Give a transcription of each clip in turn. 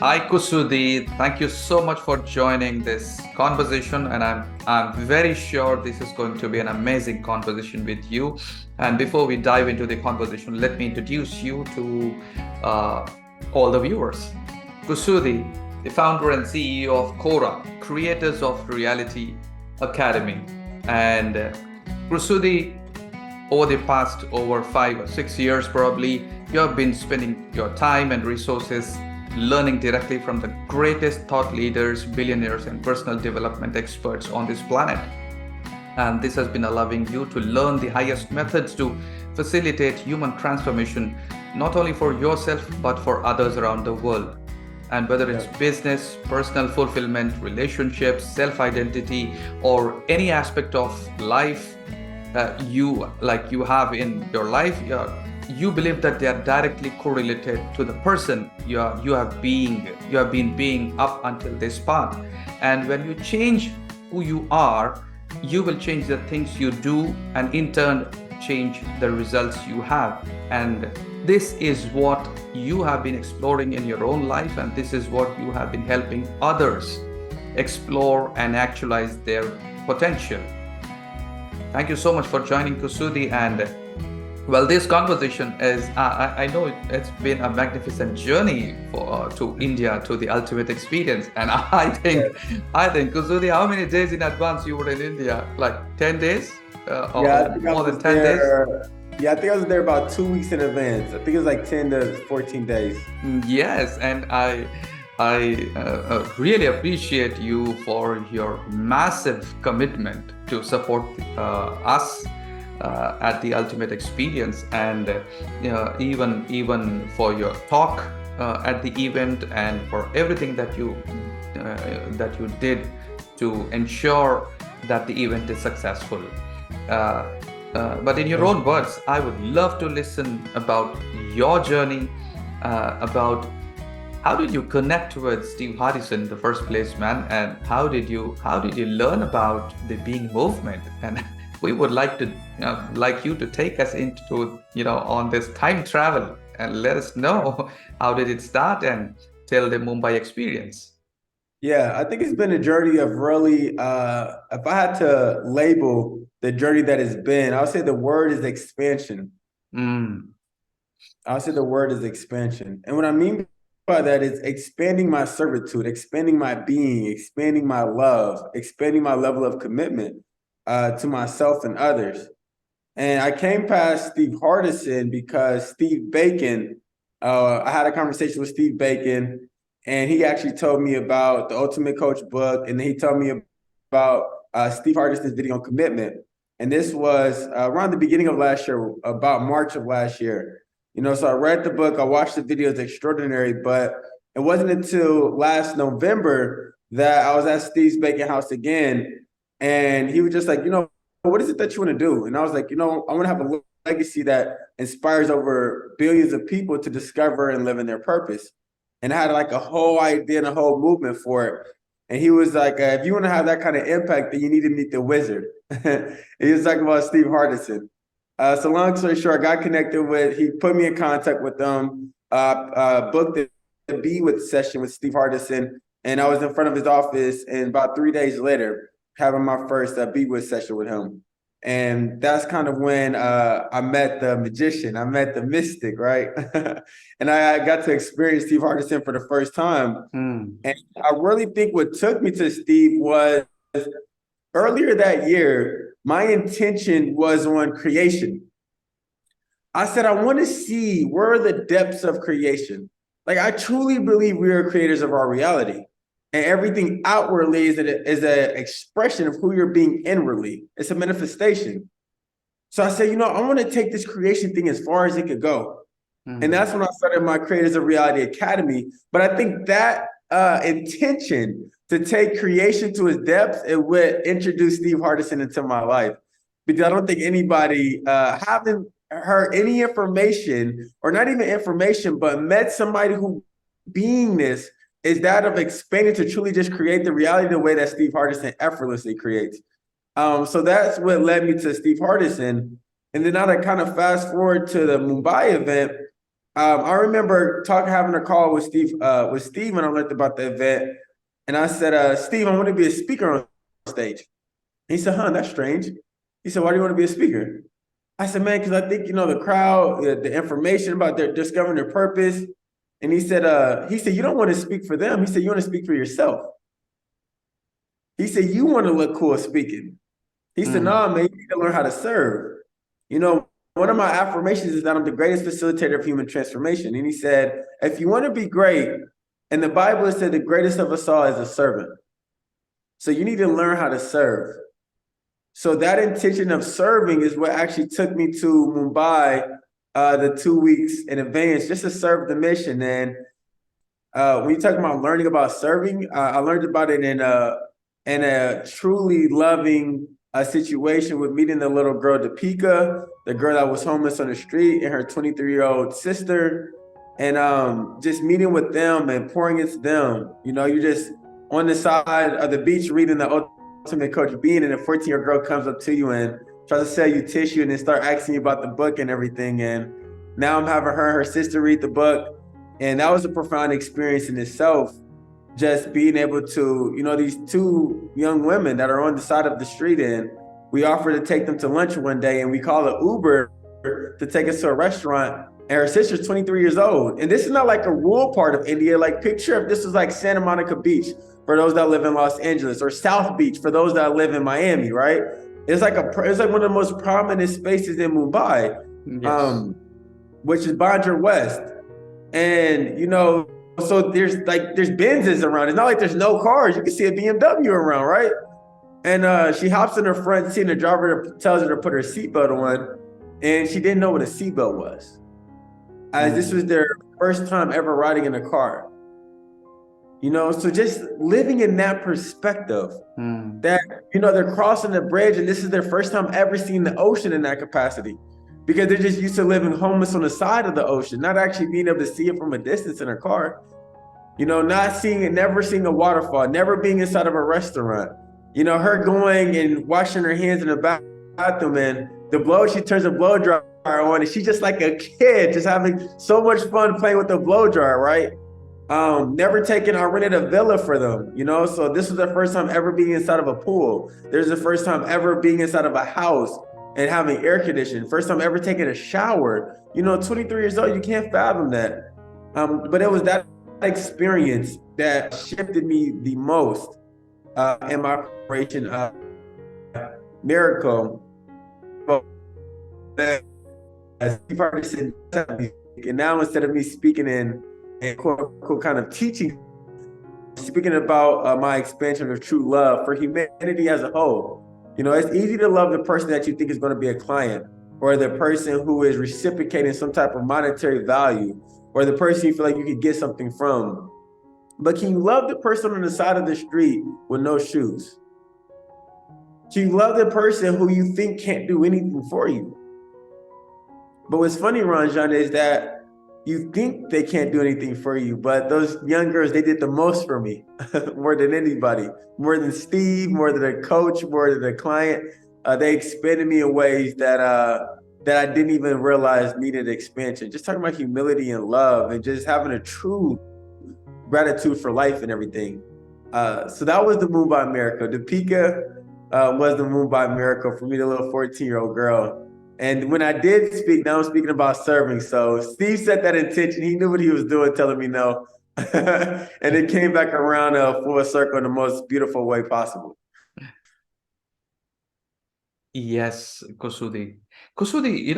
Hi Kusudi, thank you so much for joining this conversation, and I'm very sure this is going to be an amazing conversation with you. And before we dive into the conversation, let me introduce you to uh, all the viewers. Kusudi, the founder and CEO of CORA, Creators of Reality Academy, and Kusudi, over the past over 5 or 6 years probably, you have been spending your time and resources learning directly from the greatest thought leaders, billionaires, and personal development experts on this planet. And this has been allowing you to learn the highest methods to facilitate human transformation, not only for yourself, but for others around the world. And whether it's business, personal fulfillment, relationships, self-identity, or any aspect of life you have in your life, you believe that they are directly correlated to the person you have been being up until this part. And when you change who you are, you will change the things you do, and in turn change the results you have. And this is what you have been exploring in your own life, and this is what you have been helping others explore and actualize their potential. Thank you so much for joining, Kusudi. And well, this conversation is, I know it's been a magnificent journey to India, to the ultimate experience. And I think, Kusudi, how many days in advance you were in India? Like 10 days? Or more than 10 days? Yeah, I think I was there about 2 weeks in advance. I think it was like 10 to 14 days. Yes, and I really appreciate you for your massive commitment to support us at the ultimate experience, and even for your talk at the event, and for everything that you did to ensure that the event is successful. But in your own words, I would love to listen about your journey, about how did you connect with Steve Hardison in the first place, man? And how did you learn about the being movement? And we would like you to take us into on this time travel and let us know how did it start and tell the Mumbai experience. Yeah, I think it's been a journey of really, if I had to label the journey that it's been, I would say the word is expansion. Mm. I would say the word is expansion. And what I mean by that is expanding my servitude, expanding my being, expanding my love, expanding my level of commitment to myself and others. And I came past Steve Hardison because Steve Bacon, I had a conversation with Steve Bacon, and he actually told me about the Ultimate Coach book, and then he told me about Steve Hardison's video on commitment. And this was around the beginning of last year, about March of last year. So I read the book, I watched the video, it's extraordinary, but it wasn't until last November that I was at Steve Bacon house again, and he was just like, what is it that you want to do? And I was like, I want to have a legacy that inspires over billions of people to discover and live in their purpose. And I had like a whole idea and a whole movement for it. And he was like, if you want to have that kind of impact, then you need to meet the wizard. And he was talking about Steve Hardison. So long story short, I got connected he put me in contact with them, booked the Be With session with Steve Hardison. And I was in front of his office, and about 3 days later, having my first Be With session with him. And that's kind of when I met the magician, I met the mystic, right? And I got to experience Steve Hardison for the first time. Mm. And I really think what took me to Steve was earlier that year, my intention was on creation. I said, I want to see where are the depths of creation. Like, I truly believe we are creators of our reality. And everything outwardly is an expression of who you're being inwardly. It's a manifestation. So I said, I want to take this creation thing as far as it could go. And that's when I started my Creators of Reality Academy. But I think that intention to take creation to its depths, it would introduce Steve Hardison into my life. Because I don't think anybody haven't heard any information, or not even information, but met somebody who beingness is that of expanding to truly just create the reality the way that Steve Hardison effortlessly creates. So that's what led me to Steve Hardison. And then now to kind of fast forward to the Mumbai event, I remember having a call with Steve when I learned about the event, and I said, Steve, I want to be a speaker on stage. He said, huh, that's strange. He said, why do you want to be a speaker? I said, man, because I think, the crowd, the information about their discovering their purpose. And he said, you don't want to speak for them. He said, you want to speak for yourself. He said, you want to look cool speaking. He said, no, man, you need to learn how to serve. One of my affirmations is that I'm the greatest facilitator of human transformation. And he said, if you want to be great, and the Bible said the greatest of us all is a servant. So you need to learn how to serve. So that intention of serving is what actually took me to Mumbai the 2 weeks in advance, just to serve the mission. And when you talk about learning about serving, I learned about it in a truly loving situation with meeting the little girl, Deepika, the girl that was homeless on the street, and her 23-year-old sister. And just meeting with them and pouring into them. You're just on the side of the beach reading the Ultimate Coach Being, and a 14-year-old girl comes up to you and tries to sell you tissue and then start asking you about the book and everything. And now I'm having her and her sister read the book. And that was a profound experience in itself, just being able to, these two young women that are on the side of the street, and we offered to take them to lunch one day, and we call it Uber to take us to a restaurant. And her sister's 23 years old. And this is not like a rural part of India. Like, picture if this was like Santa Monica Beach for those that live in Los Angeles, or South Beach for those that live in Miami, right? It's like one of the most prominent spaces in Mumbai, yes. Which is Bandra West. And, so there's Benzes around. It's not like there's no cars. You can see a BMW around, right? And she hops in her front seat, and the driver tells her to put her seatbelt on. And she didn't know what a seatbelt was, as this was their first time ever riding in a car. So just living in that perspective, that, they're crossing the bridge, and this is their first time ever seeing the ocean in that capacity, because they're just used to living homeless on the side of the ocean, not actually being able to see it from a distance in a car. Not seeing it, never seeing a waterfall, never being inside of a restaurant. Her going and washing her hands in the bathroom, and she turns a blow dryer on, and she's just like a kid, just having so much fun playing with the blow dryer, right? I rented a villa for them, so this was the first time ever being inside of a pool. There's the first time ever being inside of a house and having air conditioning. First time ever taking a shower. 23 years old, you can't fathom that. But it was that experience that shifted me the most in my operation miracle. Steve Hardison, and now instead of me speaking in quote unquote kind of teaching, speaking about my expansion of true love for humanity as a whole. It's easy to love the person that you think is going to be a client, or the person who is reciprocating some type of monetary value, or the person you feel like you could get something from. But can you love the person on the side of the street with no shoes? Can you love the person who you think can't do anything for you? But what's funny, Ranjan, is that you think they can't do anything for you, but those young girls, they did the most for me, more than anybody, more than Steve, more than a coach, more than a client. They expanded me in ways that I didn't even realize needed expansion. Just talking about humility and love, and just having a true gratitude for life and everything. So that was the Mumbai miracle. Deepika was the Mumbai miracle for me, the little 14-year-old girl. And when I did speak, now I'm speaking about serving. So Steve set that intention. He knew what he was doing, telling me no. And it came back around full circle in the most beautiful way possible. Yes, Kusudi. Kusudi,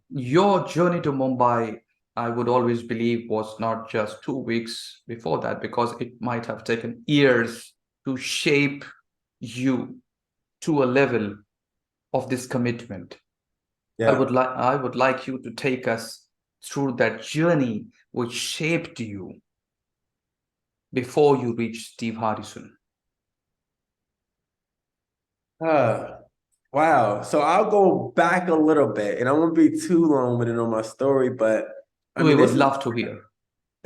your journey to Mumbai, I would always believe, was not just 2 weeks before that, because it might have taken years to shape you to a level of this commitment. Yeah. I would like you to take us through that journey which shaped you before you reached Steve Hardison. Wow. So I'll go back a little bit, and I won't be too long with it on my story, but we would love to hear.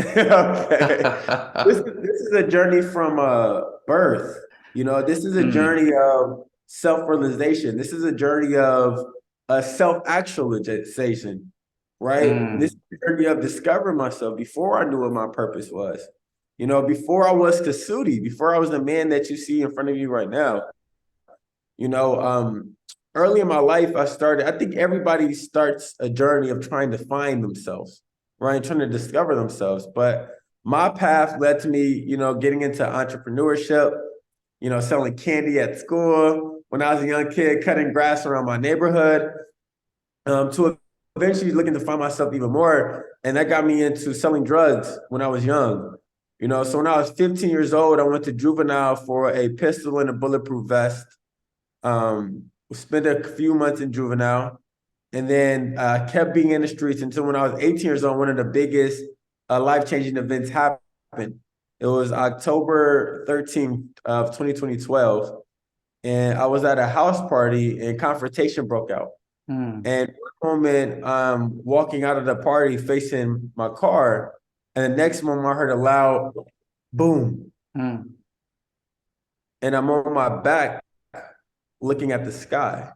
Okay. This is a journey from birth. This is a journey of self-realization. This is a journey of self-actualization. right? This journey of discovering myself before I knew what my purpose was. Before I was Kusudi, before I was the man that you see in front of you right now. You know, early in my life, I think everybody starts a journey of trying to find themselves, right? Trying to discover themselves. But my path led to me, getting into entrepreneurship, selling candy at school when I was a young kid, cutting grass around my neighborhood, to eventually looking to find myself even more. And that got me into selling drugs when I was young. So when I was 15 years old, I went to juvenile for a pistol and a bulletproof vest. Spent a few months in juvenile, and then kept being in the streets until when I was 18 years old, one of the biggest life-changing events happened. It was October 13th of 2012, and I was at a house party and confrontation broke out. And one moment, walking out of the party facing my car, and the next moment I heard a loud boom. And I'm on my back looking at the sky.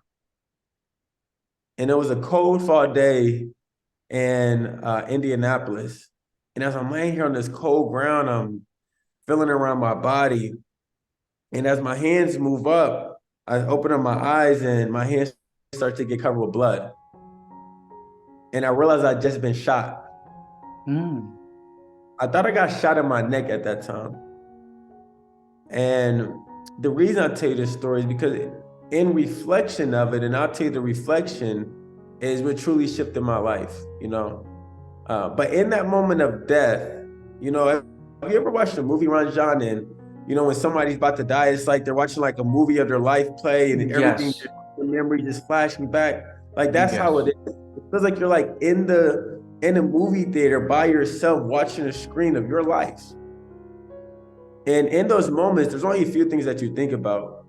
And it was a cold fall day in Indianapolis. And as I'm laying here on this cold ground, I'm feeling around my body. And as my hands move up, I open up my eyes and my hands start to get covered with blood. And I realized I'd just been shot. I thought I got shot in my neck at that time. And the reason I tell you this story is because in reflection of it, and I'll tell you the reflection is what truly shifted my life, But in that moment of death, have you ever watched the movie Ranjan? And, when somebody's about to die, it's like they're watching like a movie of their life play and everything, the memory just flashing back. Like that's how it is. It feels like you're like in a movie theater by yourself watching a screen of your life. And in those moments, there's only a few things that you think about.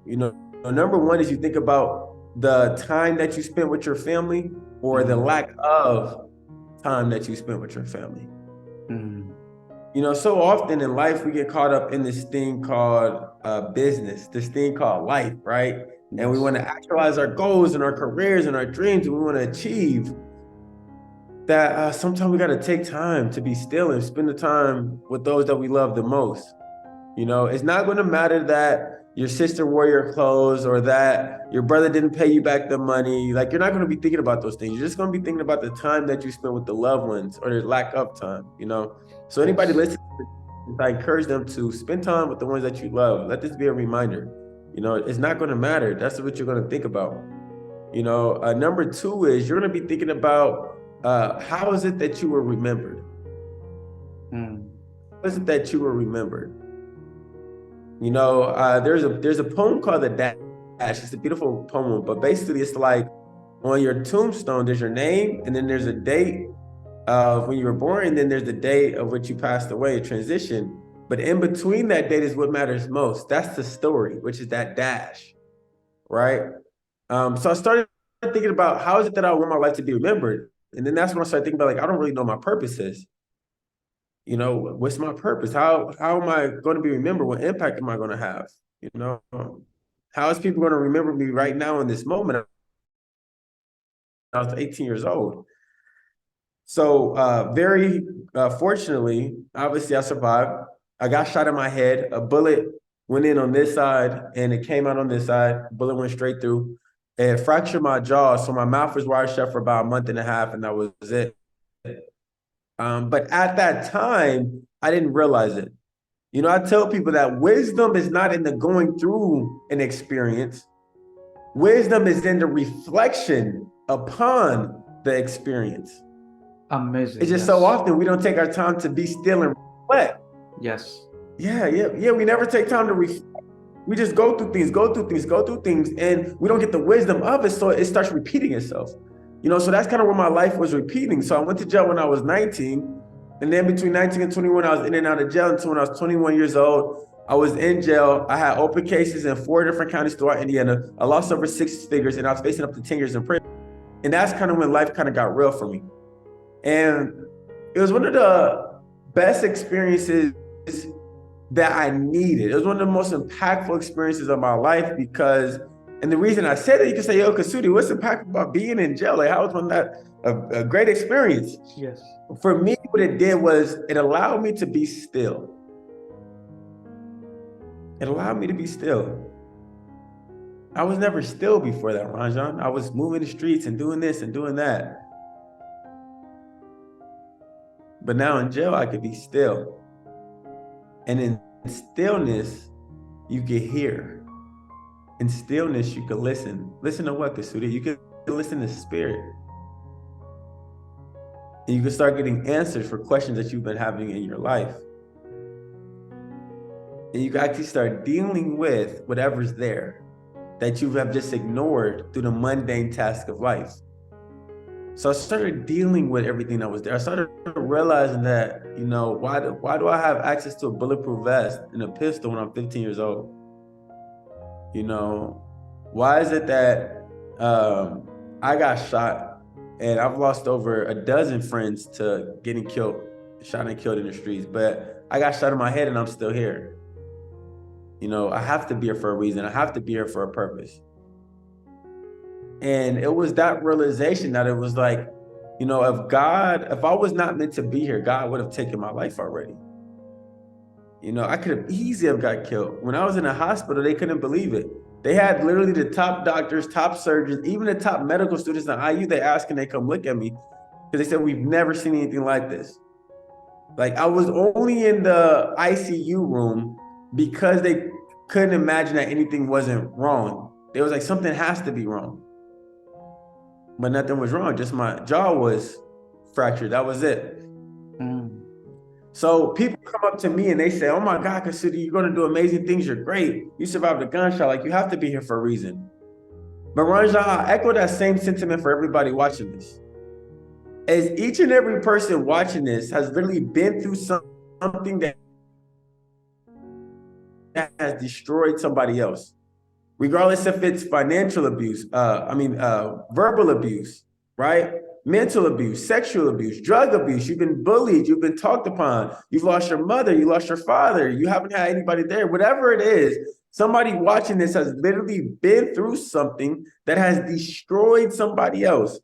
Number one is you think about the time that you spent with your family or the lack of time that you spent with your family. So often in life, we get caught up in this thing called business, this thing called life, right? And we want to actualize our goals and our careers and our dreams, and we want to achieve that. Sometimes we got to take time to be still and spend the time with those that we love the most. It's not going to matter that your sister wore your clothes or that your brother didn't pay you back the money. Like, you're not going to be thinking about those things. You're just going to be thinking about the time that you spent with the loved ones or the lack of time, So anybody listening, I encourage them to spend time with the ones that you love. Let this be a reminder. It's not going to matter. That's what you're going to think about. Number two is you're going to be thinking about how is it that you were remembered? How is it that you were remembered? There's a poem called The Dash. It's a beautiful poem, but basically it's like on your tombstone, there's your name, and then there's a date of when you were born, and then there's the date of which you passed away, a transition. But in between that date is what matters most. That's the story, which is that dash, right? So I started thinking about how is it that I want my life to be remembered? And then that's when I started thinking about, like, I don't really know my purpose is. What's my purpose? How am I going to be remembered? What impact am I going to have? How is people going to remember me right now in this moment? I was 18 years old. So very fortunately, obviously I survived. I got shot in my head. A bullet went in on this side and it came out on this side. Bullet went straight through. It fractured my jaw. So my mouth was wired shut for about a month and a half, and that was it. But at that time, I didn't realize it. I tell people that wisdom is not in the going through an experience. Wisdom is in the reflection upon the experience. Amazing. It's just so often we don't take our time to be still and reflect. Yes. Yeah. We never take time to reflect. We just go through things, and we don't get the wisdom of it, so it starts repeating itself. So that's kind of where my life was repeating. So I went to jail when I was 19. And then between 19 and 21, I was in and out of jail until when I was 21 years old. I was in jail. I had open cases in 4 different counties throughout Indiana. I lost over 6 figures, and I was facing up to 10 years in prison. And that's kind of when life kind of got real for me. And it was one of the best experiences that I needed. It was one of the most impactful experiences of my life because, and the reason I said that, you can say, yo, Kusudi, what's impactful about being in jail? Like, how was one that a great experience. Yes. For me, what it did was it allowed me to be still. It allowed me to be still. I was never still before that, Ranjan. I was moving the streets and doing this and doing that. But now in jail, I could be still. And in stillness, you can hear. In stillness, you can listen. Listen to what, Kusudi? You can listen to spirit. And you can start getting answers for questions that you've been having in your life. And you can actually start dealing with whatever's there that you have just ignored through the mundane task of life. So I started dealing with everything that was there. I started realizing that, you know, why do I have access to a bulletproof vest and a pistol when I'm 15 years old? You know, why is it that I got shot and I've lost over a dozen friends to getting killed, shot and killed in the streets, but I got shot in my head and I'm still here. You know, I have to be here for a reason. I have to be here for a purpose. And it was that realization that it was like, you know, if I was not meant to be here, God would have taken my life already. You know, I could have easily have got killed. When I was in the hospital, they couldn't believe it. They had literally the top doctors, top surgeons, even the top medical students in IU, they asked and they come look at me because they said, we've never seen anything like this. Like I was only in the ICU room because they couldn't imagine that anything wasn't wrong. They was like, something has to be wrong. But nothing was wrong. Just my jaw was fractured. That was it. So people come up to me and they say, oh my God, Kusudi, you're going to do amazing things. You're great. You survived a gunshot. Like you have to be here for a reason. But Ranjan, I echo that same sentiment for everybody watching this. As each and every person watching this has literally been through something that has destroyed somebody else, regardless if it's financial abuse, verbal abuse, right? Mental abuse, sexual abuse, drug abuse. You've been bullied. You've been talked upon. You've lost your mother. You lost your father. You haven't had anybody there. Whatever it is, somebody watching this has literally been through something that has destroyed somebody else.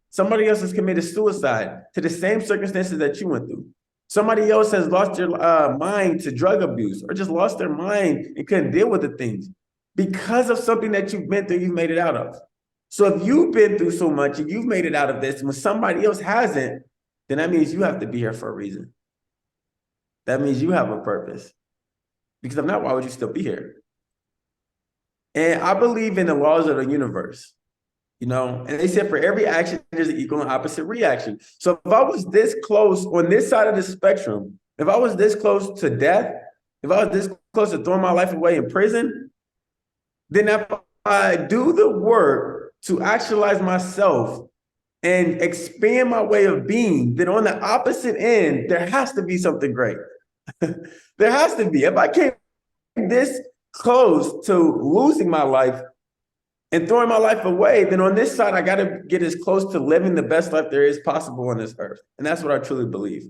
Somebody else has committed suicide to the same circumstances that you went through. Somebody else has lost their mind to drug abuse or just lost their mind and couldn't deal with the things. Because of something that you've been through, you've made it out of. So if you've been through so much and you've made it out of this, when somebody else hasn't, then that means you have to be here for a reason. That means you have a purpose. Because if not, why would you still be here? And I believe in the laws of the universe, you know, and they said for every action, there's an equal and opposite reaction. So if I was this close on this side of the spectrum, if I was this close to death, if I was this close to throwing my life away in prison, then if I do the work to actualize myself and expand my way of being, then on the opposite end, there has to be something great. There has to be. If I came this close to losing my life and throwing my life away, then on this side, I got to get as close to living the best life there is possible on this earth. And that's what I truly believe.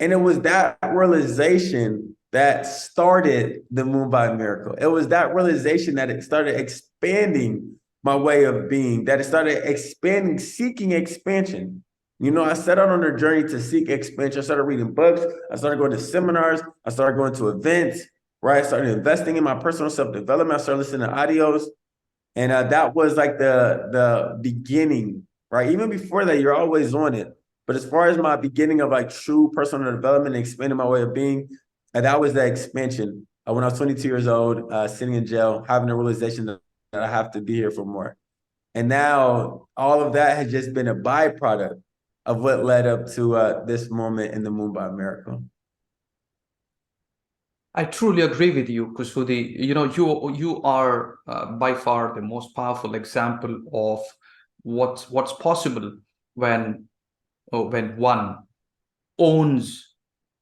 And it was that realization that started the Mumbai miracle. It was that realization that it started expanding my way of being, that it started expanding, seeking expansion. You know, I set out on a journey to seek expansion. I started reading books. I started going to seminars. I started going to events, right? I started investing in my personal self-development. I started listening to audios. And that was like the beginning, right? Even before that, you're always on it. But as far as my beginning of like true personal development and expanding my way of being, that was the expansion. When I was 22 years old, sitting in jail, having a realization that I have to be here for more. And now all of that has just been a byproduct of what led up to this moment in the Mumbai miracle. I truly agree with you, Kusudi. You know, you are by far the most powerful example of what's possible when when one owns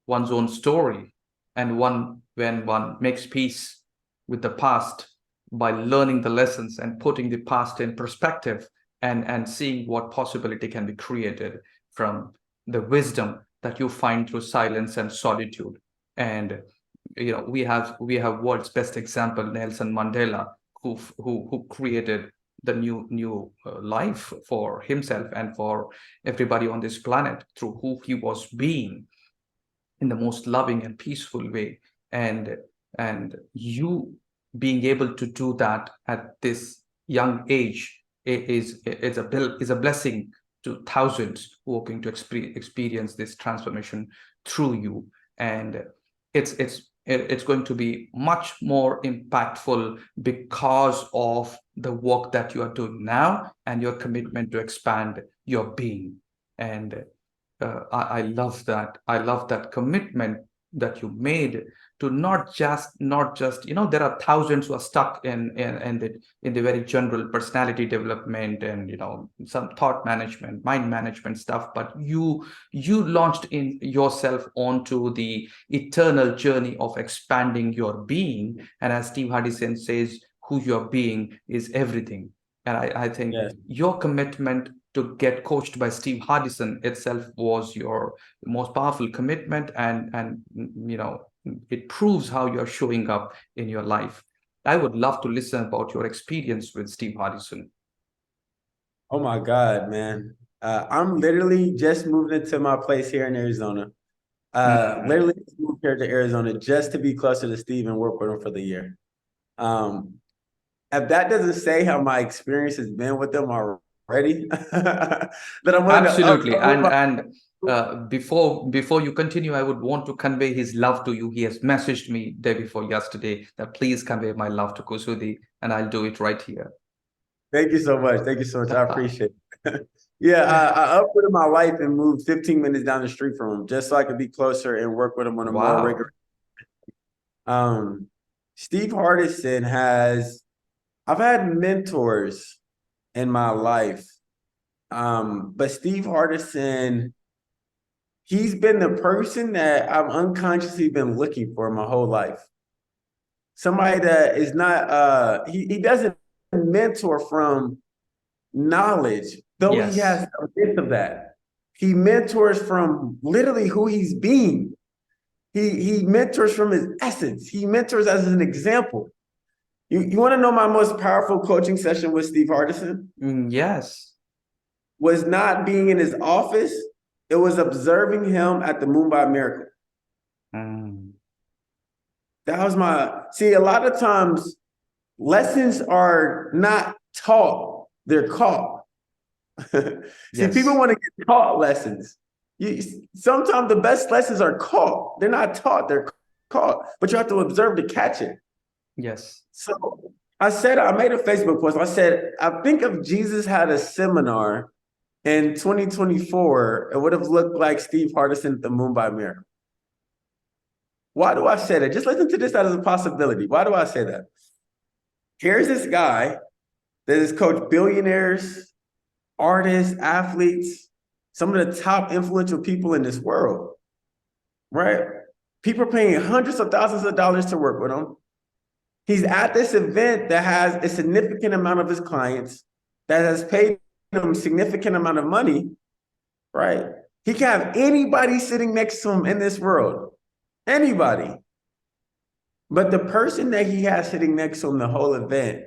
one's own story and when one makes peace with the past by learning the lessons and putting the past in perspective and seeing what possibility can be created from the wisdom that you find through silence and solitude. And you know, we have world's best example, Nelson Mandela, who created the new life for himself and for everybody on this planet through who he was being in the most loving and peaceful way. And and you being able to do that at this young age is a blessing to thousands who are going to experience this transformation through you. And it's going to be much more impactful because of the work that you are doing now and your commitment to expand your being. And I love that. I love that commitment that you made to not just there are thousands who are stuck in the very general personality development and some thought management, mind management stuff. But you launched in yourself onto the eternal journey of expanding your being. And as Steve Hardison says, who you're being is everything. And I think Yes. your commitment to get coached by Steve Hardison itself was your most powerful commitment, and it proves how you're showing up in your life. I would love to listen about your experience with Steve Hardison. Oh my God, man. I'm literally just moved into my place here in Arizona. Literally just moved here to Arizona just to be closer to Steve and work with him for the year. Um, if that doesn't say how my experience has been with them already, then I'm willing to Absolutely. uproot my. Before you continue, I would want to convey his love to you. He has messaged me day before yesterday that please convey my love to Kusudi, and I'll do it right here. Thank you so much. Thank you so much. I appreciate it. Yeah, I uprooted my life and moved 15 minutes down the street from him just so I could be closer and work with him on a more Wow. regular. Steve Hardison I've had mentors in my life, but Steve Hardison, he's been the person that I've unconsciously been looking for my whole life. Somebody that is not, he doesn't mentor from knowledge, though he has Yes. a bit of that. He mentors from literally who he's being. He mentors from his essence. He mentors as an example. You want to know my most powerful coaching session with Steve Hardison? Yes. Was not being in his office. It was observing him at the Mumbai Miracle. Mm. That was see, a lot of times lessons are not taught, they're caught. See, people Yes. want to get taught lessons. Sometimes the best lessons are caught. They're not taught, they're caught, but you have to observe to catch it. Yes. So I made a Facebook post. I said, I think if Jesus had a seminar in 2024, it would have looked like Steve Hardison at the Mumbai Miracle. Why do I say that? Just listen to this as a possibility. Why do I say that? Here's this guy that has coached billionaires, artists, athletes, some of the top influential people in this world, right? People are paying hundreds of thousands of dollars to work with him. He's at this event that has a significant amount of his clients, that has paid him a significant amount of money, right? He can have anybody sitting next to him in this world, anybody. But the person that he had sitting next to him the whole event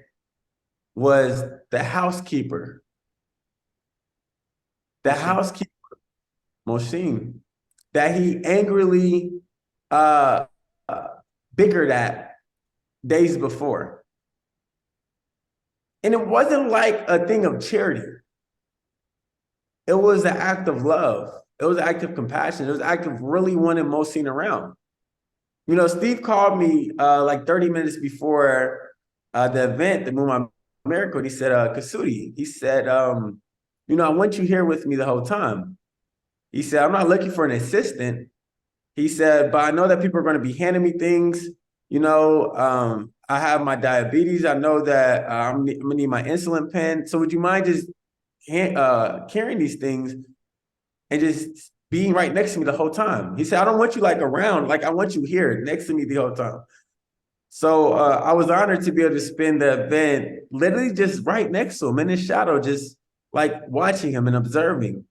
was the housekeeper. The housekeeper, Moshin, that he angrily bickered at days before. And it wasn't like a thing of charity. It was an act of love. It was an act of compassion. It was an act of really wanting Moshin around. Steve called me like 30 minutes before the event, the Mumbai Miracle. He said, Kusudi, he said, I want you here with me the whole time. He said, I'm not looking for an assistant. He said, but I know that people are going to be handing me things. I have my diabetes. I know that I'm going to need my insulin pen. So would you mind just carrying these things and just being right next to me the whole time? He said, I don't want you like around. Like, I want you here next to me the whole time. So I was honored to be able to spend the event literally just right next to him in his shadow, just like watching him and observing.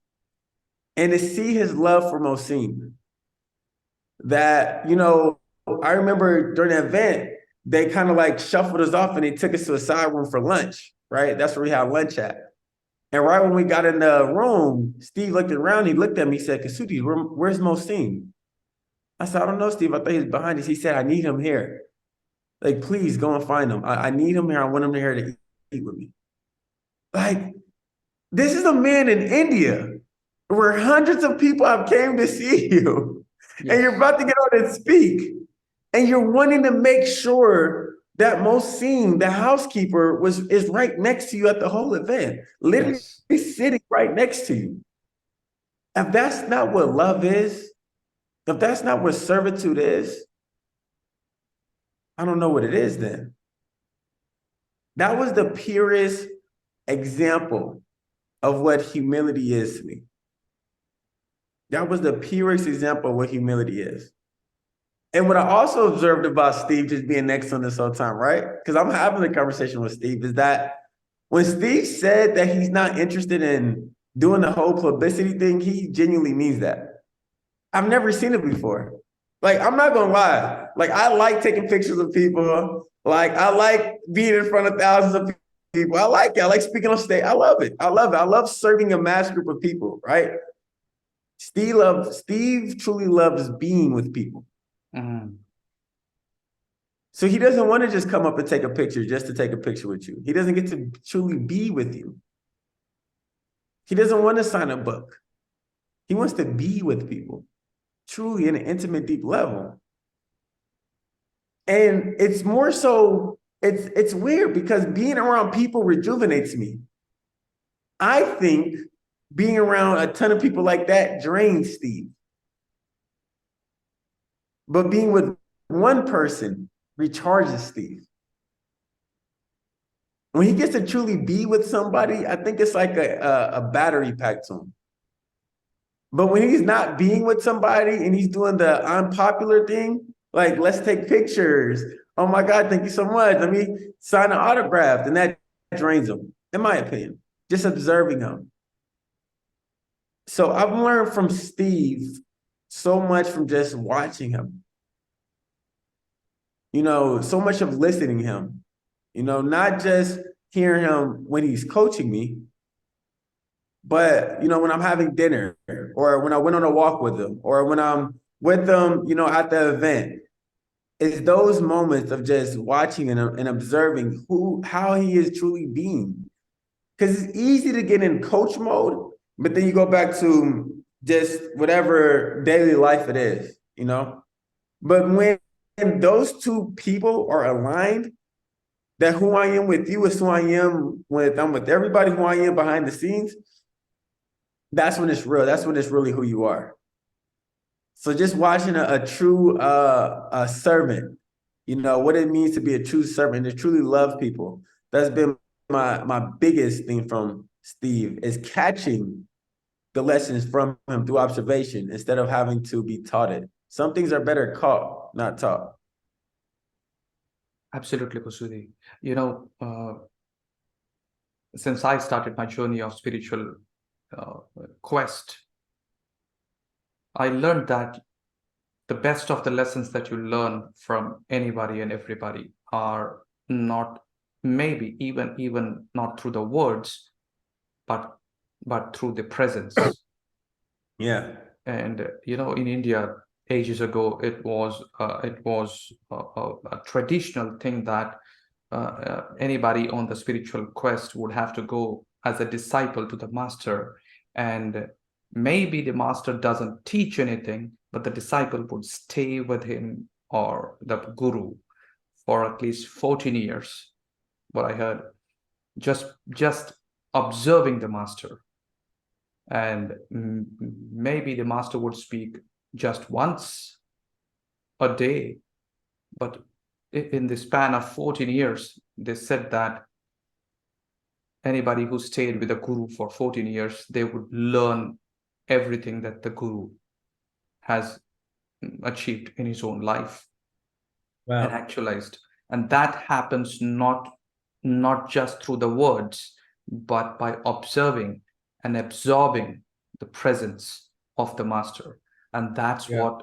And to see his love for Moshin. That, I remember during the event, they kind of like shuffled us off and they took us to a side room for lunch. right? That's where we had lunch at. And right when we got in the room, Steve looked around, he looked at me, he said, Kusudi, where's Mohsin? I said, I don't know, Steve. I thought he was behind us. He said, I need him here. Like, please go and find him. I need him here. I want him here to eat with me. Like, this is a man in India where hundreds of people have came to see you. Yes. And you're about to get on and speak. And you're wanting to make sure that Mohsin, the housekeeper, is right next to you at the whole event, literally sitting right next to you. If that's not what love is, if that's not what servitude is, I don't know what it is then. That was the purest example of what humility is to me. That was the purest example of what humility is. And what I also observed about Steve just being next on this whole time, right? Because I'm having a conversation with Steve, is that when Steve said that he's not interested in doing the whole publicity thing, he genuinely means that. I've never seen it before. Like, I'm not gonna lie. Like, I like taking pictures of people. Like, I like being in front of thousands of people. I like it. I like speaking on stage. I love it. I love it. I love serving a mass group of people, right? Steve truly loves being with people. Mm-hmm. So he doesn't want to just come up and take a picture just to take a picture with you. He doesn't get to truly be with you. He doesn't want to sign a book. He wants to be with people, truly in an intimate, deep level. And it's more so, it's weird because being around people rejuvenates me. I think being around a ton of people like that drains Steve. But being with one person recharges Steve. When he gets to truly be with somebody, I think it's like a battery pack to him. But when he's not being with somebody and he's doing the unpopular thing, like, let's take pictures. Oh my God, thank you so much. Let me sign an autograph. And that drains him, in my opinion, just observing him. So I've learned from Steve so much from just watching him. You know, so much of listening to him. You know, not just hearing him when he's coaching me, but, you know, when I'm having dinner or when I went on a walk with him or when I'm with them, you know, at the event. It's those moments of just watching and observing how he is truly being. Because it's easy to get in coach mode, but then you go back to just whatever daily life it is, you know? But when those two people are aligned, that who I am with you is who I am when I'm with everybody, who I am behind the scenes, that's when it's real. That's when it's really who you are. So just watching a true servant, you know, what it means to be a true servant, to truly love people. That's been my biggest thing from Steve, is catching the lessons from him through observation instead of having to be taught it. Some things are better caught, not taught. Absolutely, Kusudi. You know, since I started my journey of spiritual quest, I learned that the best of the lessons that you learn from anybody and everybody are not, maybe even not through the words, but through the presence. Yeah. And you know, in India, ages ago, it was a traditional thing that anybody on the spiritual quest would have to go as a disciple to the master, and maybe the master doesn't teach anything, but the disciple would stay with him or the guru for at least 14 years, what I heard, just observing the master. And maybe the master would speak just once a day, but in the span of 14 years, they said that anybody who stayed with the guru for 14 years, they would learn everything that the guru has achieved in his own life. Wow. And actualized. And that happens not just through the words, but by observing and absorbing the presence of the master. And that's what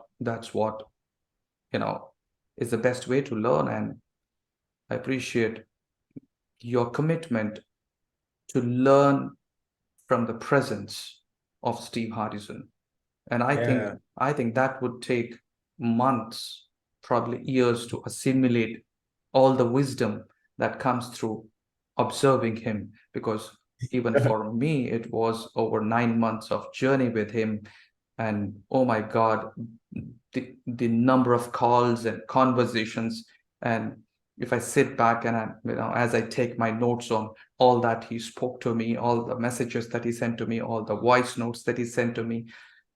you know is the best way to learn. And I appreciate your commitment to learn from the presence of Steve Hardison. And Yeah. I think that would take months, probably years to assimilate all the wisdom that comes through observing him. Because even for me, it was over 9 months of journey with him. And oh my God, the number of calls and conversations. And if I sit back and as I take my notes on all that he spoke to me, all the messages that he sent to me, all the voice notes that he sent to me,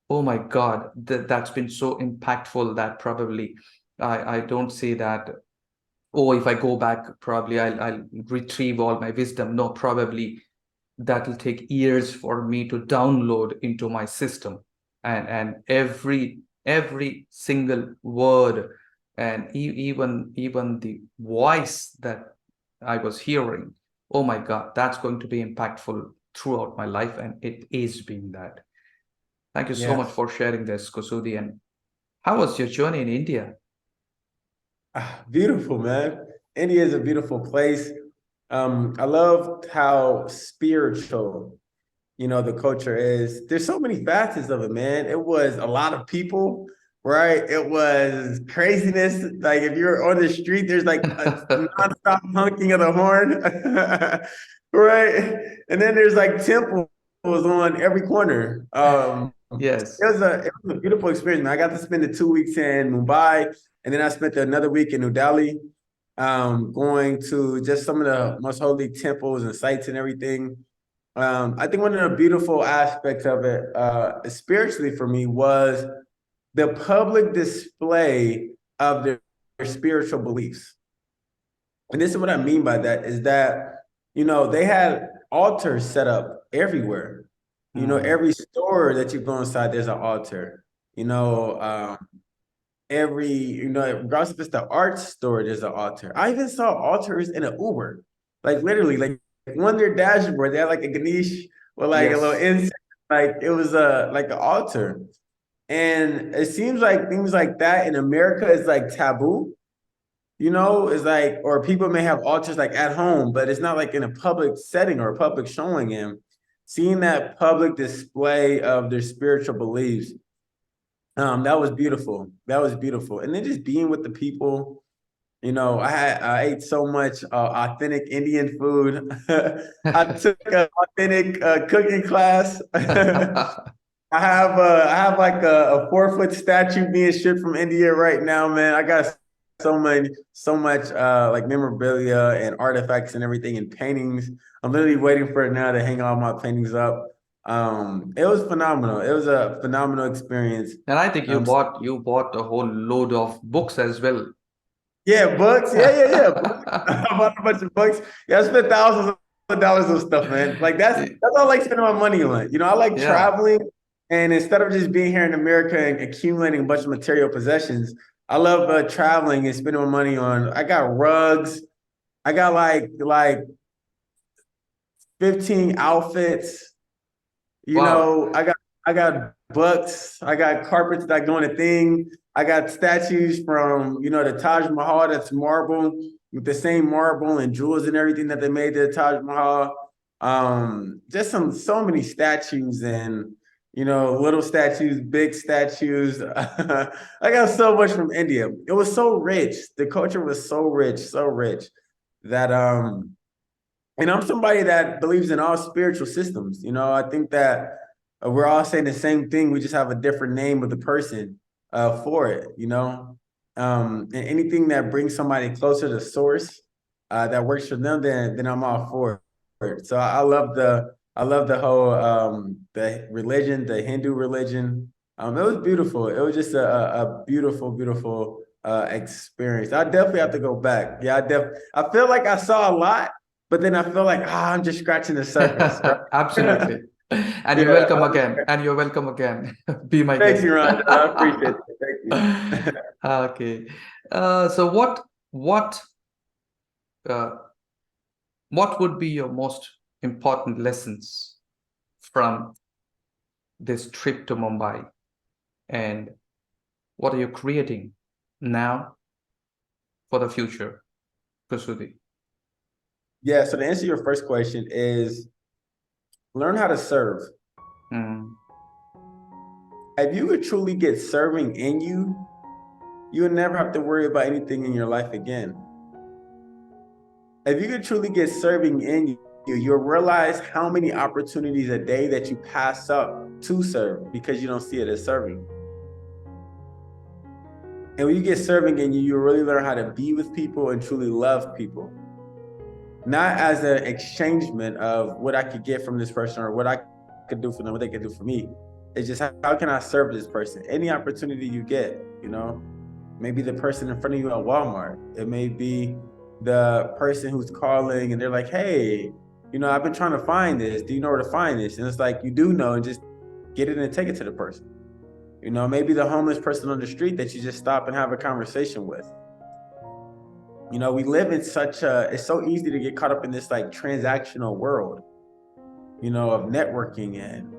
oh my God, that's been so impactful that probably I don't say that, oh, if I go back, probably I'll retrieve all my wisdom. No, probably that'll take years for me to download into my system. And every single word, and even the voice that I was hearing, oh my God, that's going to be impactful throughout my life. And it is being that. Thank you so much Yes. for sharing this, Kusudi. And how was your journey in India? Beautiful, man. India is a beautiful place. I love how spiritual, the culture is. There's so many facets of it, man. It was a lot of people, right? It was craziness. Like if you're on the street, there's like a nonstop honking of the horn, right? And then there's like temples on every corner. Yes. It was a beautiful experience, man. I got to spend the 2 weeks in Mumbai, and then I spent another week in New Delhi, going to just some of the most holy temples and sites and everything. I think one of the beautiful aspects of it, spiritually for me, was the public display of their spiritual beliefs. And this is what I mean by that is that, they had altars set up everywhere. Mm. Every store that you go inside, there's an altar. You know, regardless if it's the art store, there's an altar. I even saw altars in an Uber, like literally, like on their dashboard, they had like a Ganesh with like a little Yes. incense, like it was like an altar. And it seems like things like that in America is like taboo, is like, or people may have altars like at home, but it's not like in a public setting or a public showing. And seeing that public display of their spiritual beliefs, that was beautiful. That was beautiful. And then just being with the people, I ate so much authentic Indian food. I took an authentic cooking class. I have like a 4 foot statue being shipped from India right now, man. I got so much like memorabilia and artifacts and everything and paintings. I'm literally waiting for it now to hang all my paintings up. It was phenomenal. It was a phenomenal experience. And I think Um, you bought a whole load of books as well. yeah, books. Yeah. Books. I bought a bunch of books. Yeah, I spent thousands of dollars on stuff, man. Like that's all I like spending my money on. I like Yeah. traveling, and instead of just being here in America and accumulating a bunch of material possessions, I love traveling and spending my money on. I got rugs. I got like 15 outfits. Wow. I got books, I got carpets that go in a thing. I got statues from, the Taj Mahal that's marble with the same marble and jewels and everything that they made the Taj Mahal. Just so many statues and little statues, big statues. I got so much from India. It was so rich. The culture was so rich that and I'm somebody that believes in all spiritual systems. I think that we're all saying the same thing. We just have a different name of the person for it. And anything that brings somebody closer to source that works for them, then I'm all for it. So I love the whole the religion, the Hindu religion. It was beautiful. It was just a beautiful experience. I definitely have to go back. Yeah, I feel like I saw a lot, but then I feel like I'm just scratching the surface, right? Absolutely. And you're Yeah. welcome again. And you're welcome again. Be my Thank guest. you, Ranjan. I appreciate it. Thank you. Okay. So uh, what would be your most important lessons from this trip to Mumbai? And what are you creating now for the future, Kusudi? Yeah. So to answer your first question is learn how to serve. Mm. If you could truly get serving in you, you'll never have to worry about anything in your life again. If you could truly get serving in you, you'll realize how many opportunities a day that you pass up to serve because you don't see it as serving. And when you get serving in you, you'll really learn how to be with people and truly love people. Not as an exchangement of what I could get from this person or what I could do for them, what they could do for me. It's just how can I serve this person? Any opportunity you get, you know, maybe the person in front of you at Walmart. It may be the person who's calling and they're like, hey, you know, I've been trying to find this. Do you know where to find this? And it's like, you do know, and just get it and take it to the person. You know, maybe the homeless person on the street that you just stop and have a conversation with. You know, we live in such a, it's so easy to get caught up in this like transactional world, you know, of networking, and,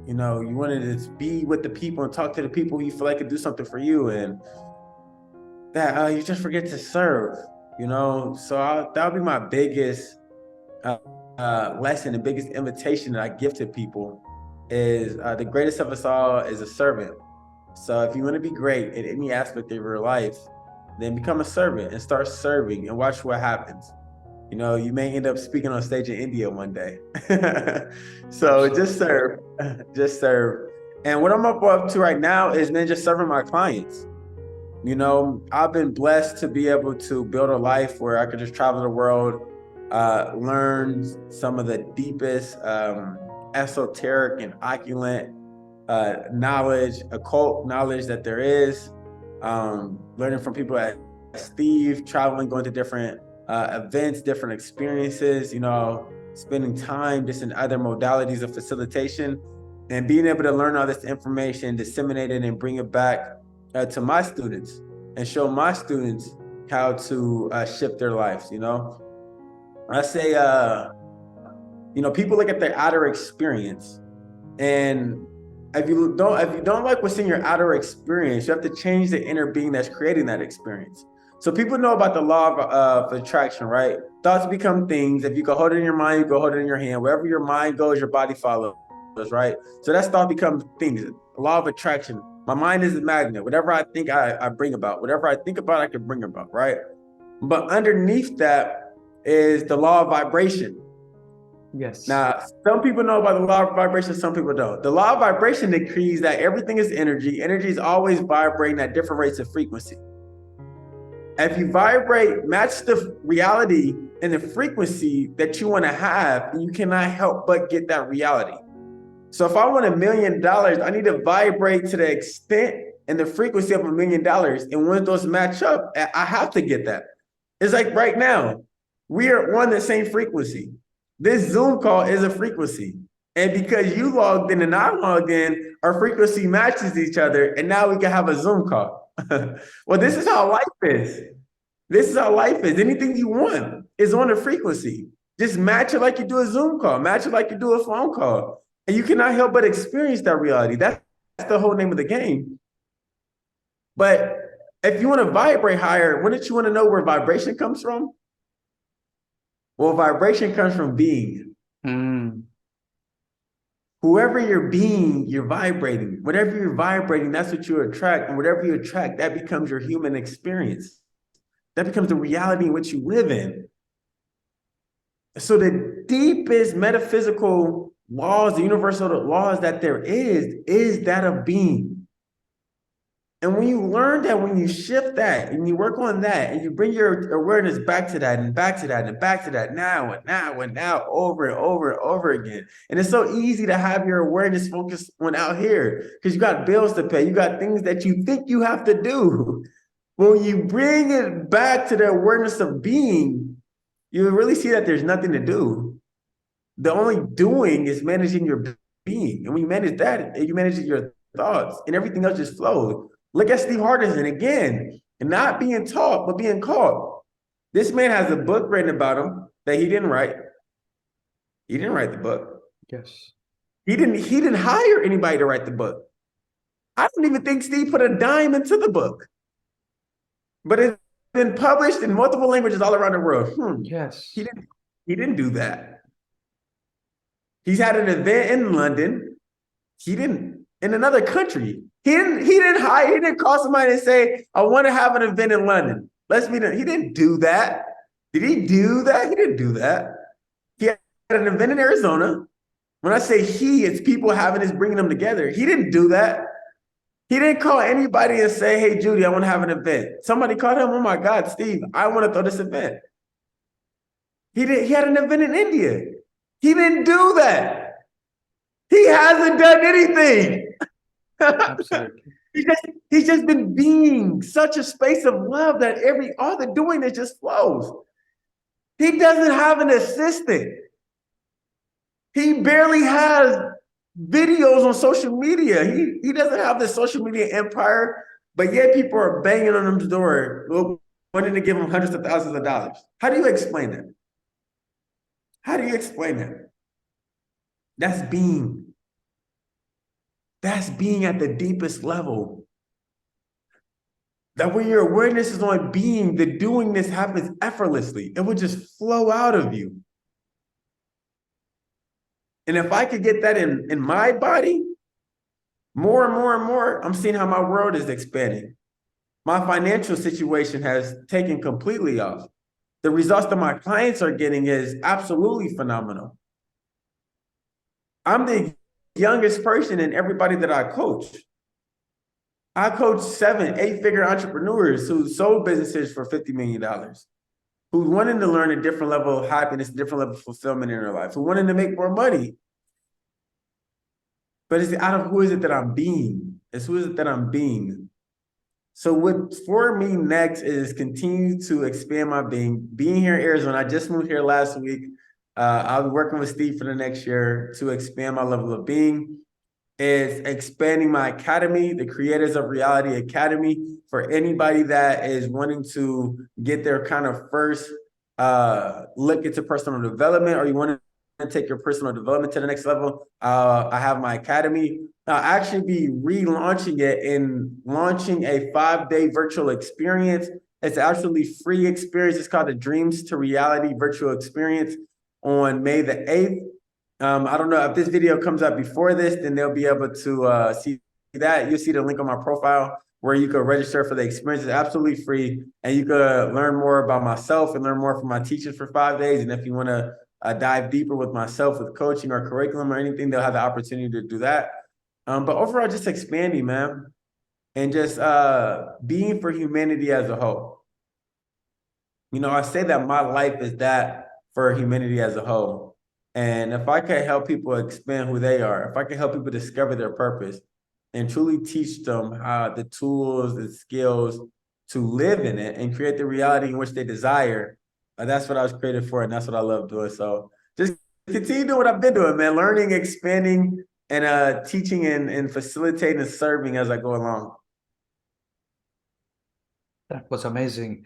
you know, you want to just be with the people and talk to the people who you feel like could do something for you, and that you just forget to serve, you know. So that would be my biggest lesson, the biggest invitation that I give to people is the greatest of us all is a servant. So if you want to be great in any aspect of your life, then become a servant and start serving and watch what happens. You know, you may end up speaking on stage in India one day. So just serve, just serve. And what I'm up to right now is, man, just serving my clients. You know, I've been blessed to be able to build a life where I could just travel the world, learn some of the deepest esoteric and opulent knowledge, occult knowledge that there is, learning from people like Steve, traveling, going to different events, different experiences, you know, spending time just in other modalities of facilitation, and being able to learn all this information, disseminate it, and bring it back to my students and show my students how to shift their lives. You know, I say, you know, people look at their outer experience, and if you don't like what's in your outer experience, you have to change the inner being that's creating that experience. So people know about the law of attraction, right? Thoughts become things. If you can hold it in your mind, you go hold it in your hand. Wherever your mind goes, your body follows, right? So that thought becomes things. Law of attraction. My mind is a magnet. Whatever I think, I bring about. Whatever I think about, I can bring about, right? But underneath that is the law of vibration. Yes. Now, some people know about the law of vibration, some people don't. The law of vibration decrees that everything is energy. Energy is always vibrating at different rates of frequency. If you vibrate, match the reality and the frequency that you want to have, you cannot help but get that reality. So if I want $1 million, I need to vibrate to the extent and the frequency of $1 million. And when those match up, I have to get that. It's like right now, we are on the same frequency. This Zoom call is a frequency. And because you logged in and I logged in, our frequency matches each other. And now we can have a Zoom call. Well, this is how life is. This is how life is. Anything you want is on a frequency. Just match it like you do a Zoom call. Match it like you do a phone call. And you cannot help but experience that reality. That's the whole name of the game. But if you want to vibrate higher, wouldn't you want to know where vibration comes from? Well, vibration comes from being. Whoever you're being, you're vibrating. Whatever you're vibrating, that's what you attract. And whatever you attract, that becomes your human experience. That becomes the reality in which you live in. So the deepest metaphysical laws, the universal laws that there is that of being. And when you learn that, when you shift that and you work on that and you bring your awareness back to that and back to that and back to that now and now and now over and over and over again. And it's so easy to have your awareness focused on out here because you got bills to pay. You got things that you think you have to do. When you bring it back to the awareness of being, you really see that there's nothing to do. The only doing is managing your being. And when you manage that, you manage your thoughts and everything else just flows. Look at Steve Hardison again, and not being taught, but being called. This man has a book written about him that he didn't write. He didn't write the book. Yes. He didn't hire anybody to write the book. I don't even think Steve put a dime into the book. But it's been published in multiple languages all around the world. Yes. He didn't do that. He's had an event in London. He didn't in another country. He didn't call somebody and say, I want to have an event in London. Let's meet him. He didn't do that. Did he do that? He didn't do that. He had an event in Arizona. When I say he, it's people having this, bringing them together. He didn't do that. He didn't call anybody and say, hey, Judy, I want to have an event. Somebody called him, oh my God, Steve, I want to throw this event. He had an event in India. He didn't do that. He hasn't done anything. Absolutely. He's just been being such a space of love that all they're doing is just flows. He doesn't have an assistant. He barely has videos on social media. He doesn't have the social media empire, but yet people are banging on his door, wanting to give him hundreds of thousands of dollars. How do you explain that? How do you explain that? That's being. That's being at the deepest level. That when your awareness is on being, the doing this happens effortlessly. It will just flow out of you. And if I could get that in my body, more and more and more, I'm seeing how my world is expanding. My financial situation has taken completely off. The results that my clients are getting is absolutely phenomenal. I'm the youngest person in everybody that I coach. I coach 7, 8-figure entrepreneurs who sold businesses for $50 million, who wanted to learn a different level of happiness, a different level of fulfillment in their life, who wanted to make more money. But it's out of who is it that I'm being? It's who is it that I'm being? So what for me next is continue to expand my being. Being here in Arizona, I just moved here last week. I'll be working with Steve for the next year to expand my level of being. Is expanding my academy, the Creators of Reality Academy, for anybody that is wanting to get their kind of first look into personal development, or you want to take your personal development to the next level. I have my academy. I'll actually be relaunching it and launching a 5-day virtual experience. It's actually free experience. It's called the Dreams to Reality Virtual Experience on May the 8th. I don't know if this video comes up before this, then they'll be able to see that. You'll see the link on my profile where you can register for the experience. It's absolutely free, and you can learn more about myself and learn more from my teachers for 5 days. And if you want to dive deeper with myself with coaching or curriculum or anything, they'll have the opportunity to do that. But overall, just expanding, man, and just being for humanity as a whole. You know, I say that my life is that for humanity as a whole. And if I can help people expand who they are, if I can help people discover their purpose and truly teach them the tools and skills to live in it and create the reality in which they desire, that's what I was created for, and that's what I love doing. So just continue doing what I've been doing, man, learning, expanding, and teaching and facilitating and serving as I go along. That was amazing.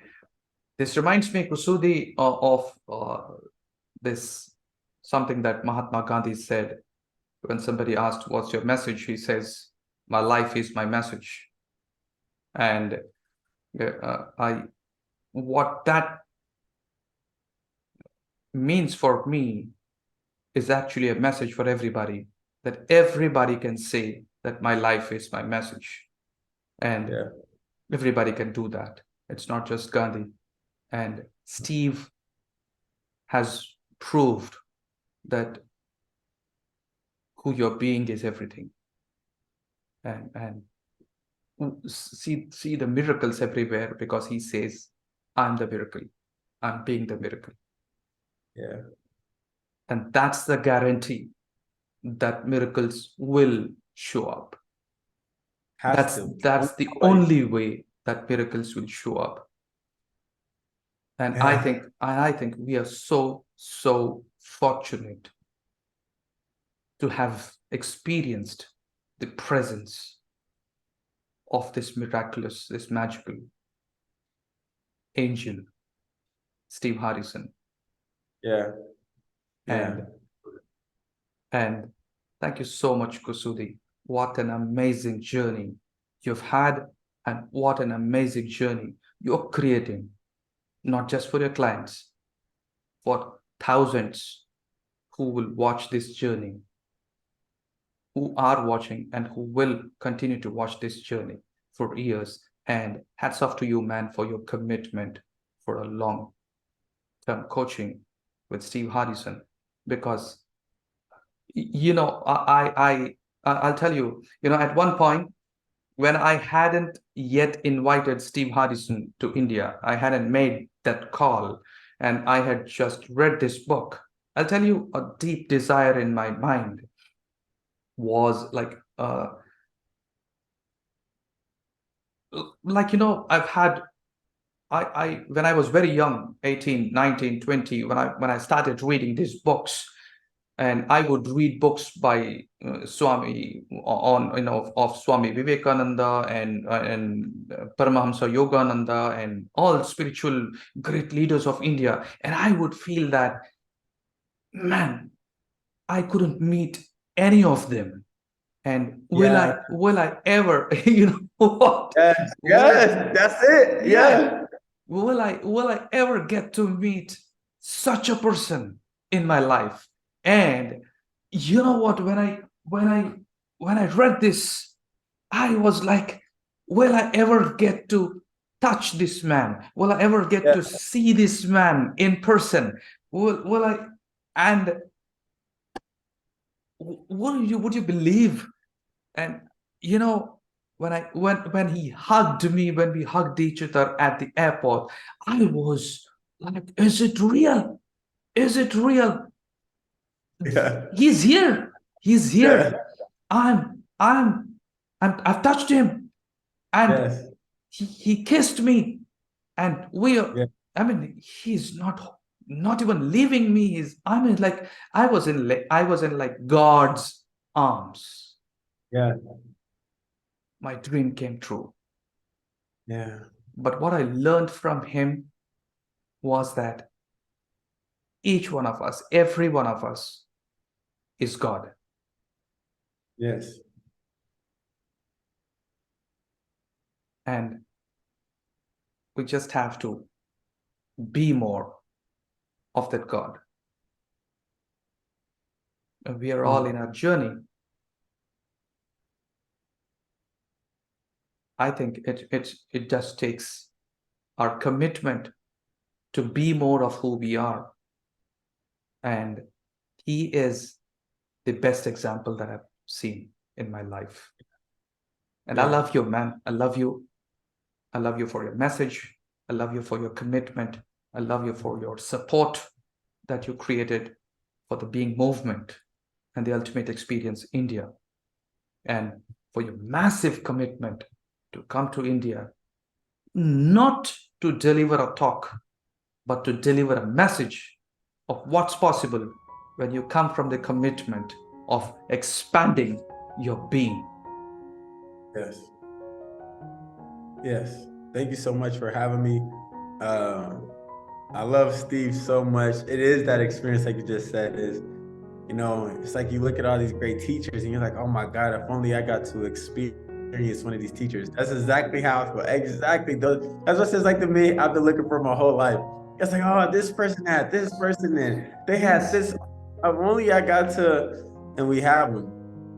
This reminds me, Kusudi, of this something that Mahatma Gandhi said when somebody asked, what's your message? He says, my life is my message. And what that means for me is actually a message for everybody, that everybody can say that my life is my message. And everybody can do that. It's not just Gandhi. And Steve has proved that who you're being is everything. And see the miracles everywhere, because he says, I'm the miracle. I'm being the miracle. Yeah. And that's the guarantee that miracles will show up. That's the only way that miracles will show up. And I think we are so fortunate to have experienced the presence of this miraculous, this magical angel, Steve Hardison. And thank you so much, Kusudi. What an amazing journey you've had, and what an amazing journey you're creating, not just for your clients, for thousands who will watch this journey, who are watching and who will continue to watch this journey for years. And hats off to you, man, for your commitment for a long-term coaching with Steve Hardison. Because, I'll tell you, at one point when I hadn't yet invited Steve Hardison to India, I hadn't made that call, and I had just read this book. I'll tell you, a deep desire in my mind was I've had I when I was very young, 18, 19, 20, when I started reading these books, and I would read books by Swami on of Swami Vivekananda and Paramahamsa Yogananda and all spiritual great leaders of India, and I would feel that, man, I couldn't meet any of them. And will I ever, what? Yes, that's it. Yeah. Will I ever get to meet such a person in my life? And you know what? When I read this, I was like, will I ever get to touch this man? Will I ever get to see this man in person? Will I? And would you believe? And when he hugged me, when we hugged each other at the airport, I was like, is it real? Is it real? Yeah. He's here. He's here. Yeah. I've touched him, and Yes. he kissed me, and Yeah. I mean, he's not even leaving me. Like I was in like God's arms. Yeah. My dream came true. Yeah. But what I learned from him was that each one of us, every one of us, is God. Yes. And we just have to be more of that God. And we are all in our journey. I think it just takes our commitment to be more of who we are. And he is the best example that I've seen in my life. And I love you, man. I love you. I love you for your message. I love you for your commitment. I love you for your support that you created for the Being movement and the Ultimate Experience India, and for your massive commitment to come to India, not to deliver a talk, but to deliver a message of what's possible when you come from the commitment of expanding your being. Yes. Yes. Thank you so much for having me. I love Steve so much. It is that experience, like you just said, it's like you look at all these great teachers and you're like, oh my God, if only I got to experience one of these teachers. That's exactly how I feel. Exactly. That's what it's like to me. I've been looking for my whole life. It's like, oh, this person had this person and they had this. If only I got to, and we have them.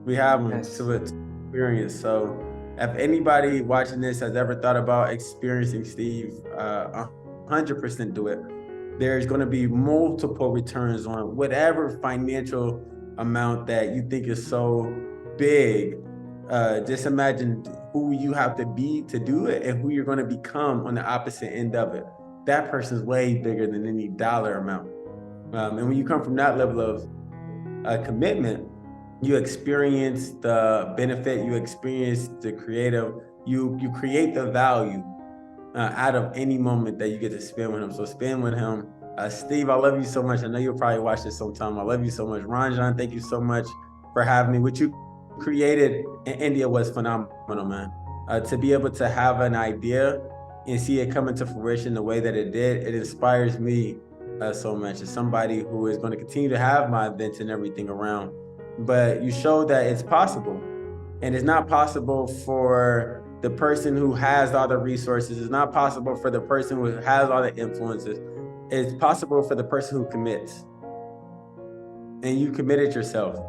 We have them to experience. So if anybody watching this has ever thought about experiencing Steve, 100% do it. There's going to be multiple returns on whatever financial amount that you think is so big. Just imagine who you have to be to do it and who you're going to become on the opposite end of it. That person's way bigger than any dollar amount. And when you come from that level of commitment, you experience the benefit, you experience the creative, you create the value out of any moment that you get to spend with him. So spend with him. Steve, I love you so much. I know you'll probably watch this sometime. I love you so much. Ranjan, thank you so much for having me. What you created in India was phenomenal, man. To be able to have an idea and see it come into fruition the way that it did, it inspires me so much. As somebody who is going to continue to have my events and everything around, but you showed that it's possible. And it's not possible for the person who has all the resources. It's not possible for the person who has all the influences. It's possible for the person who commits. and you committed yourself.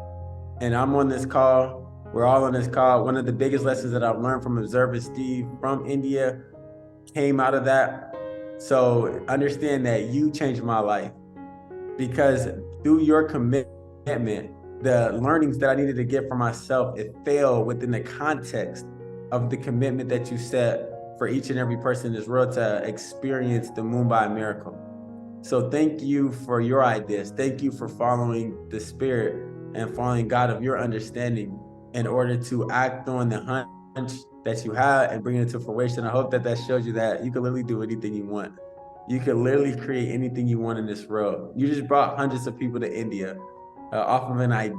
And I'm on this call. We're all on this call. One of the biggest lessons that I've learned from observing Steve from India came out of that. So understand that you changed my life, because through your commitment, the learnings that I needed to get for myself, it fell within the context of the commitment that you set for each and every person in this world to experience the Mumbai miracle. So thank you for your ideas. Thank you for following the spirit and following God of your understanding in order to act on the hunch that you have and bring it to fruition. I hope that that shows you that you can literally do anything you want. You can literally create anything you want in this world. You just brought hundreds of people to India off of an idea,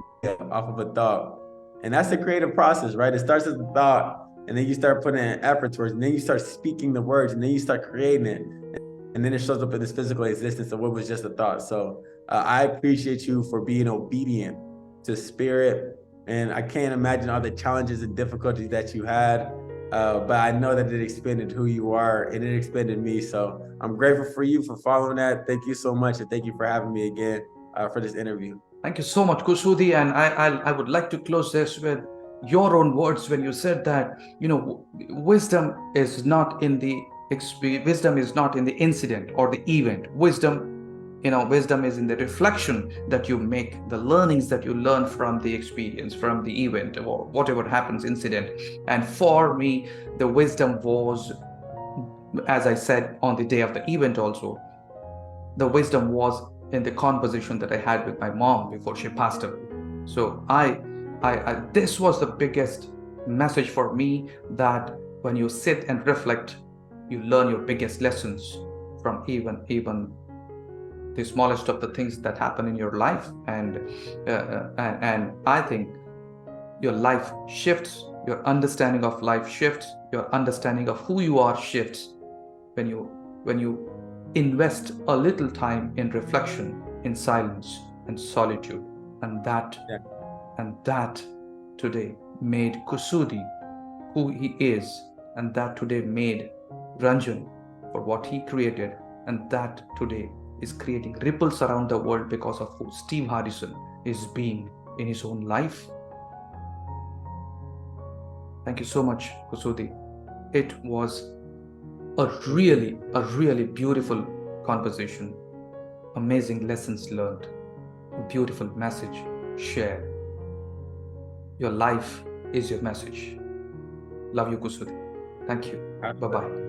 off of a thought. And that's the creative process, right? It starts as a thought, and then you start putting in effort towards it, and then you start speaking the words, and then you start creating it. And then it shows up in this physical existence of what was just a thought. So I appreciate you for being obedient to spirit. And I can't imagine all the challenges and difficulties that you had. But I know that it expanded who you are, and it expanded me. So I'm grateful for you for following that. Thank you so much. And thank you for having me again for this interview. Thank you so much, Kusudi. And I would like to close this with your own words when you said that, wisdom is not in the incident or the event. Wisdom is in the reflection that you make, the learnings that you learn from the experience, from the event, or whatever happens incident. And for me, the wisdom was, as I said on the day of the event also, the wisdom was in the conversation that I had with my mom before she passed away. So I this was the biggest message for me, that when you sit and reflect, you learn your biggest lessons from even the smallest of the things that happen in your life. And I think your life shifts, your understanding of life shifts, your understanding of who you are shifts when you invest a little time in reflection, in silence and solitude. And that today made Kusudi who he is, and that today made Ranjan for what he created, and that today is creating ripples around the world because of who Steve Hardison is being in his own life. Thank you so much, Kusudi. It was a really beautiful conversation, amazing lessons learned, a beautiful message shared. Your life is your message. Love you, Kusudi. Thank you. Bye-bye.